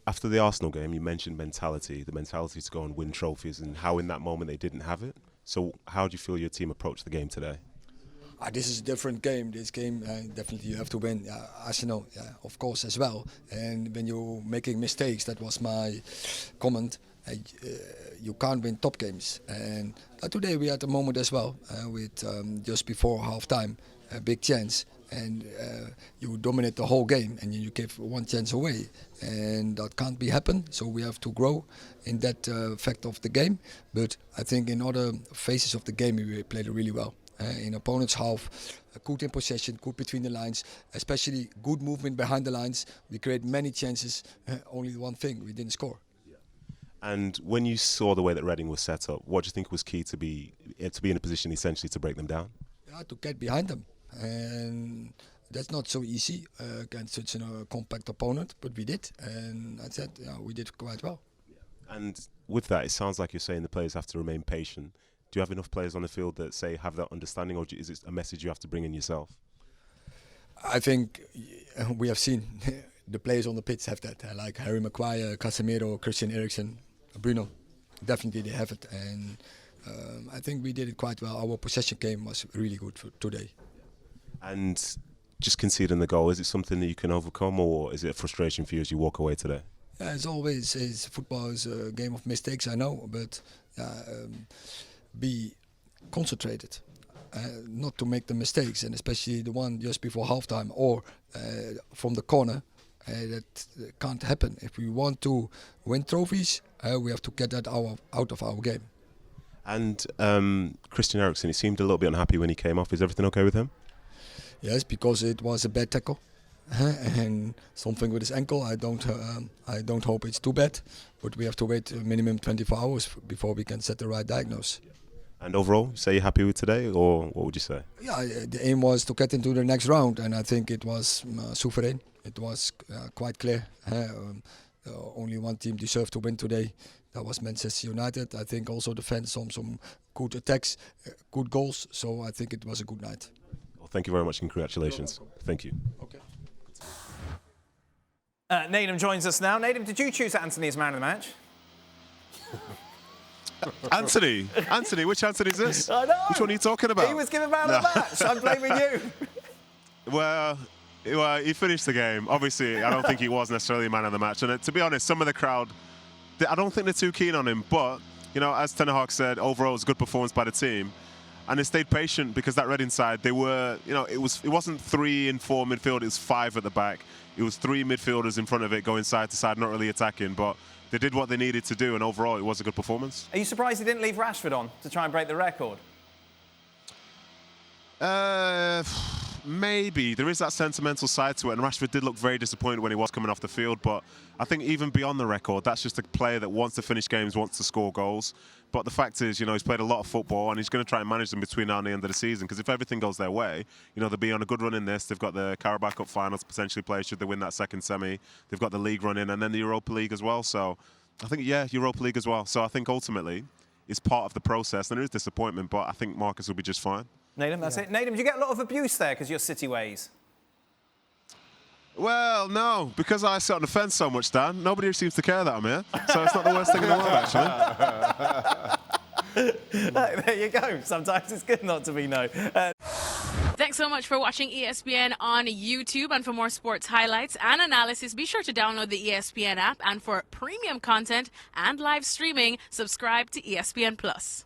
After the Arsenal game, you mentioned the mentality to go and win trophies, and how in that moment they didn't have it. So how do you feel your team approached the game today? This is a different game. This game, definitely you have to win. Arsenal, of course, as well. And when you're making mistakes, that was my comment, you can't win top games. And today we had a moment as well, with just before half-time, a big chance. And you dominate the whole game and you give one chance away, and that can't be happen. So we have to grow in that fact of the game. But I think in other phases of the game we played really well. In opponent's half, good in possession, good between the lines, especially good movement behind the lines. We create many chances, only one thing, we didn't score. And when you saw the way that Reading was set up, what do you think was key to be in a position essentially to break them down? To get behind them. And that's not so easy against such a compact opponent, but we did, and I said we did quite well. And with that, it sounds like you're saying the players have to remain patient. Do you have enough players on the field that have that understanding, or is it a message you have to bring in yourself? I think we have seen the players on the pitch have that, like Harry Maguire, Casemiro, Christian Eriksen, Bruno. Definitely they have it, and I think we did it quite well. Our possession game was really good for today. And just conceding the goal, is it something that you can overcome, or is it a frustration for you as you walk away today? Yeah, as always, football is a game of mistakes, I know, but be concentrated, not to make the mistakes, and especially the one just before halftime or from the corner. That can't happen. If we want to win trophies, we have to get that out of our game. And Christian Eriksen, he seemed a little bit unhappy when he came off. Is everything okay with him? Yes, because it was a bad tackle and something with his ankle. I don't hope it's too bad, but we have to wait a minimum 24 hours before we can set the right diagnosis. And overall, say you're happy with today, or what would you say? Yeah, the aim was to get into the next round, and I think it was sovereign. It was quite clear. Only one team deserved to win today. That was Manchester United. I think also the fans some good attacks, good goals. So I think it was a good night. Well, thank you very much and congratulations. Thank you. Okay. Nedum joins us now. Nedum, did you choose Antony as man of the match? Antony, which Antony is this? I know. Which one are you talking about? He was given man of the match. I'm blaming you. Well, he finished the game. Obviously, I don't think he was necessarily man of the match. And to be honest, some of the crowd, I don't think they're too keen on him. But, you know, as Ten Hag said, overall it was a good performance by the team. And they stayed patient because that Reading side, they were, you know, it wasn't 3 and 4 midfield, it was 5 at the back. It was 3 midfielders in front of it going side to side, not really attacking. But they did what they needed to do, and overall it was a good performance. Are you surprised he didn't leave Rashford on to try and break the record? Maybe. There is that sentimental side to it, and Rashford did look very disappointed when he was coming off the field, but I think even beyond the record, that's just a player that wants to finish games, wants to score goals. But the fact is, you know, he's played a lot of football, and he's going to try and manage them between now and the end of the season, because if everything goes their way, you know, they'll be on a good run in this. They've got the Carabao Cup finals to potentially play should they win that second semi. They've got the league running, and then the Europa League as well. So I think, yeah, Europa League as well. So I think ultimately it's part of the process, and there is disappointment, but I think Marcus will be just fine. Nedum, that's it. Nedum, do you get a lot of abuse there because you're City ways? Well, no, because I sit on the fence so much, Dan. Nobody seems to care that I'm here, so it's not the worst thing in the world, actually. There you go. Sometimes it's good not to be no. Thanks so much for watching ESPN on YouTube. And for more sports highlights and analysis, be sure to download the ESPN app. And for premium content and live streaming, subscribe to ESPN Plus.